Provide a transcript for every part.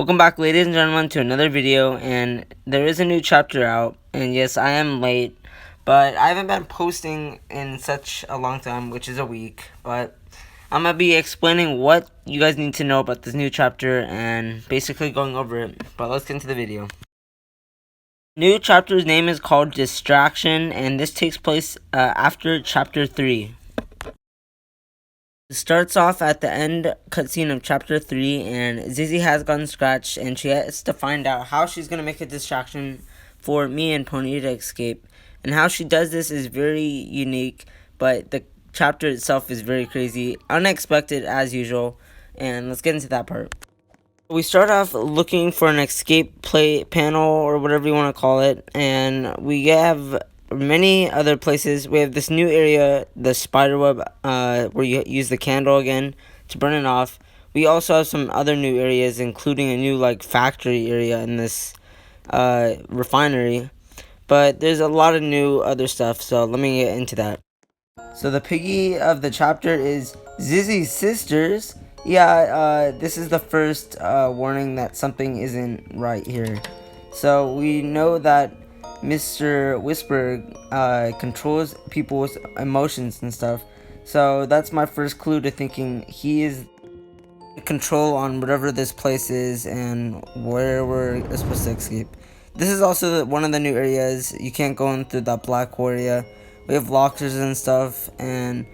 Welcome back, ladies and gentlemen, to another video, and there is a new chapter out, and yes, I am late, but I haven't been posting in such a long time, which is a week, but I'm going to be explaining what you guys need to know about this new chapter, and basically going over it, but let's get into the video. New chapter's name is called Distraction, and this takes place after chapter 3. It starts off at the end cutscene of chapter 3, and Zizzy has gotten scratched, and she has to find out how she's going to make a distraction for me and Pony to escape. And how she does this is very unique, but the chapter itself is very crazy, unexpected as usual, and let's get into that part. We start off looking for an escape play panel, or whatever you want to call it, and we have many other places. We have this new area, the spiderweb, where you use the candle again to burn it off. We also have some other new areas, including a new factory area in this refinery. But there's a lot of new other stuff, so let me get into that. So the piggy of the chapter is Zizzy's sisters. Yeah, this is the first warning that something isn't right here. So we know that Mr. Whisper controls people's emotions and stuff. So that's my first clue to thinking he is in control on whatever this place is and where we're supposed to escape. This is also one of the new areas. You can't go in through that black hole area. We have lockers and stuff, and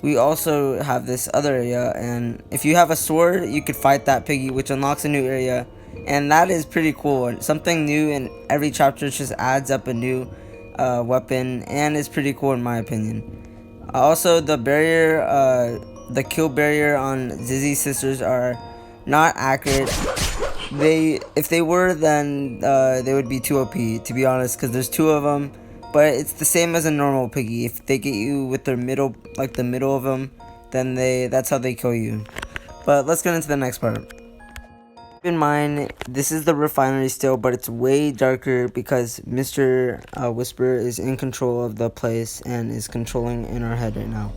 we also have this other area, and if you have a sword, you could fight that piggy, which unlocks a new area, and that is pretty cool. Something new in every chapter just adds up a new weapon, and it's pretty cool in my opinion. Also, the barrier, the kill barrier on Zizzy's sisters are not accurate. If they were, then they would be too OP, to be honest, because there's two of them. But it's the same as a normal piggy. If they get you with their middle, like the middle of them, then that's how they kill you. But let's get into the next part. Keep in mind, this is the refinery still, but it's way darker because Mr. Whisper is in control of the place and is controlling in our head right now.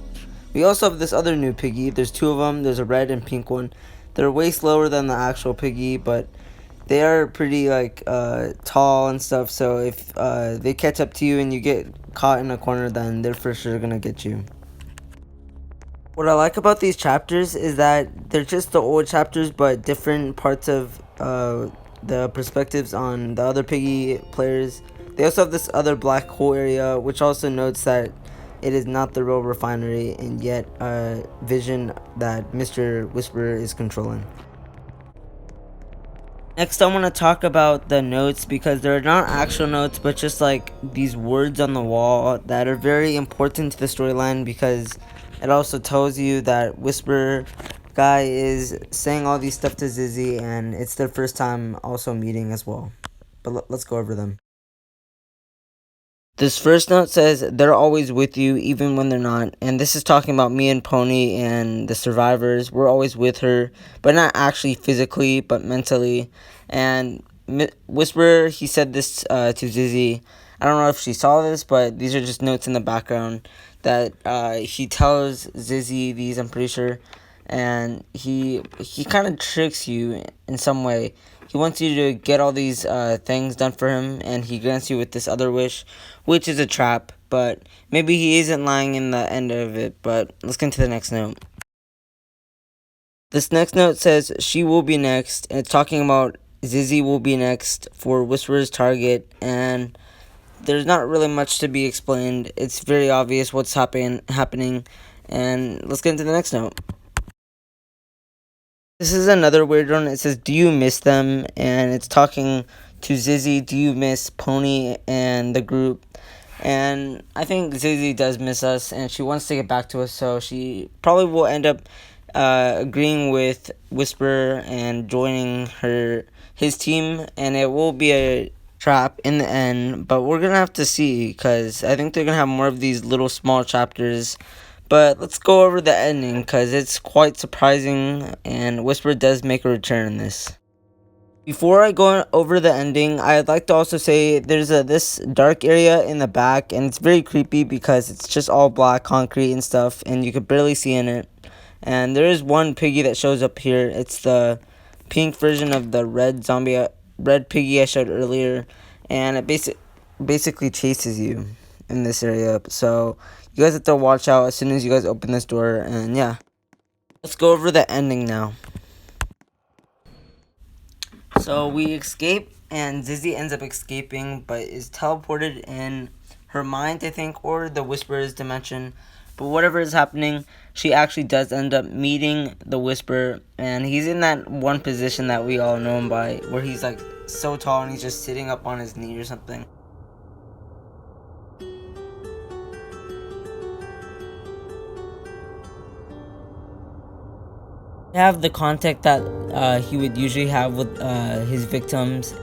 We also have this other new piggy. There's two of them. There's a red and pink one. They're way slower than the actual piggy, but they are pretty tall and stuff, so if they catch up to you and you get caught in a corner, then they're for sure gonna get you. What I like about these chapters is that they're just the old chapters, but different parts of the perspectives on the other piggy players. They also have this other black hole area, which also notes that it is not the real refinery, and yet a vision that Mr. Whisperer is controlling. Next, I want to talk about the notes, because they're not actual notes, but just like these words on the wall that are very important to the storyline, because it also tells you that Whisper guy is saying all these stuff to Zizzy, and it's their first time also meeting as well. But let's go over them. This first note says, they're always with you even when they're not. And this is talking about me and Pony and the survivors. We're always with her, but not actually physically, but mentally. And Whisper, he said this to Zizzy. I don't know if she saw this, but these are just notes in the background that he tells Zizzy these, I'm pretty sure. And he kind of tricks you in some way. He wants you to get all these things done for him, and he grants you with this other wish, which is a trap, but maybe he isn't lying in the end of it. But let's get to the next note. This next note says, she will be next, and it's talking about Zizzy will be next for Whisperer's target, and there's not really much to be explained. It's very obvious what's happening, and let's get into the next note. This is another weird one. It says, do you miss them? And it's talking to Zizzy. Do you miss Pony and the group? And I think Zizzy does miss us, and she wants to get back to us, so she probably will end up agreeing with Whisper and joining his team, and it will be a trap in the end, but we're gonna have to see, because I think they're gonna have more of these little small chapters. But let's go over the ending, because it's quite surprising, and Whisper does make a return in this. Before I go over the ending, I'd like to also say there's this dark area in the back, and it's very creepy because it's just all black concrete and stuff, and you could barely see in it. And there is one piggy that shows up here. It's the pink version of the red piggy I showed earlier, and it basically chases you in this area. So you guys have to watch out as soon as you guys open this door. And yeah, let's go over the ending now. So we escape, and Zizzy ends up escaping, but is teleported in her mind, I think, or the Whisperer's dimension. But whatever is happening, she actually does end up meeting the Whisperer, and he's in that one position that we all know him by, where he's like so tall and he's just sitting up on his knee or something. Have the contact that he would usually have with his victims.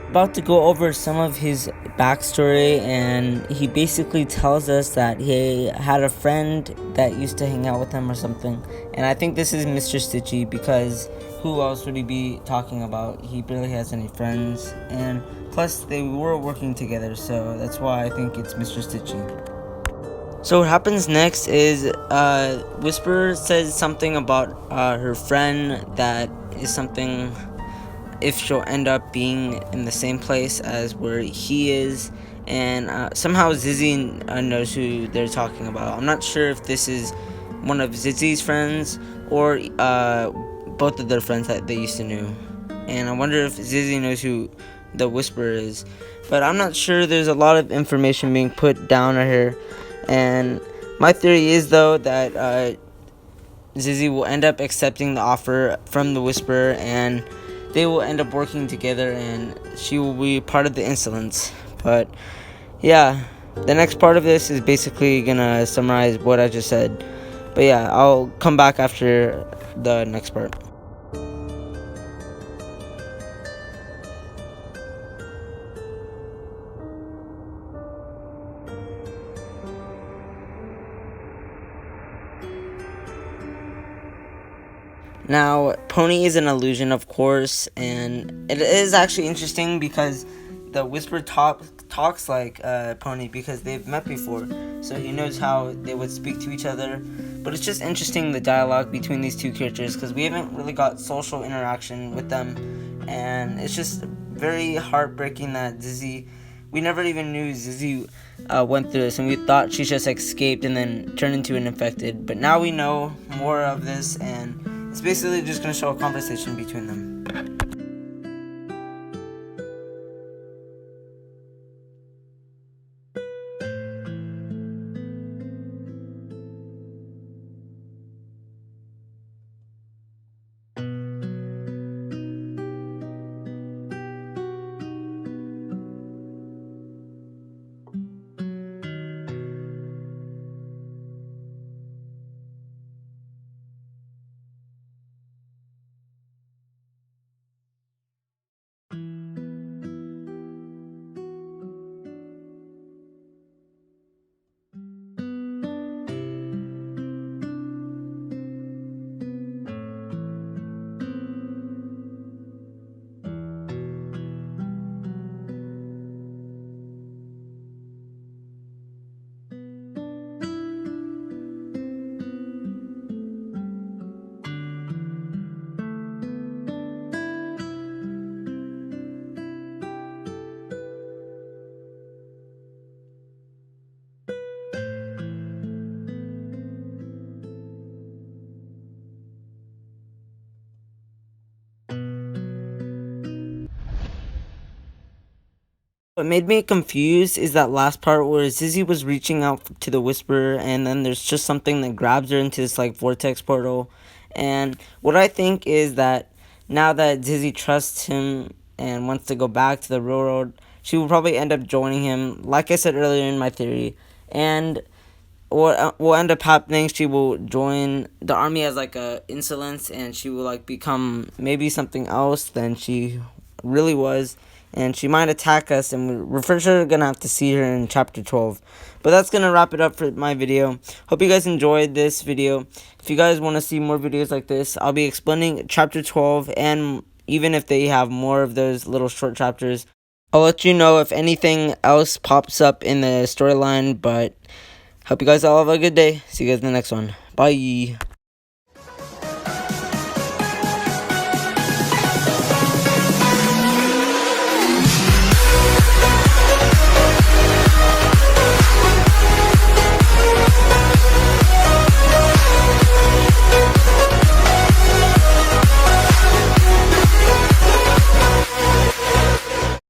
About to go over some of his backstory, and he basically tells us that he had a friend that used to hang out with him or something. And I think this is Mr. Stitchy, because who else would he be talking about? He barely has any friends, and plus they were working together, so that's why I think it's Mr. Stitchy. So what happens next is Whisper says something about her friend that is something if she'll end up being in the same place as where he is, and somehow Zizzy knows who they're talking about. I'm not sure if this is one of Zizzy's friends or both of their friends that they used to know, and I wonder if Zizzy knows who the Whisperer is, but I'm not sure. There's a lot of information being put down here, and my theory is though that Zizzy will end up accepting the offer from the Whisperer, and they will end up working together, and she will be part of the insolence. But yeah, the next part of this is basically gonna summarize what I just said. But yeah, I'll come back after the next part. Now, Pony is an illusion, of course, and it is actually interesting because the Whisper talks like Pony because they've met before, so he knows how they would speak to each other. But it's just interesting the dialogue between these two characters because we haven't really got social interaction with them, and it's just very heartbreaking that Zizzy. We never even knew Zizzy went through this, and we thought she just escaped and then turned into an infected. But now we know more of this, and it's basically just going to show a conversation between them. What made me confused is that last part where Zizzy was reaching out to the Whisperer, and then there's just something that grabs her into this like vortex portal. And what I think is that now that Zizzy trusts him and wants to go back to the real world, she will probably end up joining him, like I said earlier in my theory. And what will end up happening, she will join the army as like a insolence, and she will like become maybe something else than she really was, and she might attack us, and we're for sure gonna have to see her in chapter 12. But that's gonna wrap it up for my video. Hope you guys enjoyed this video. If you guys want to see more videos like this, I'll be explaining chapter 12, and even if they have more of those little short chapters, I'll let you know if anything else pops up in the storyline. But hope you guys all have a good day. See you guys in the next one. Bye.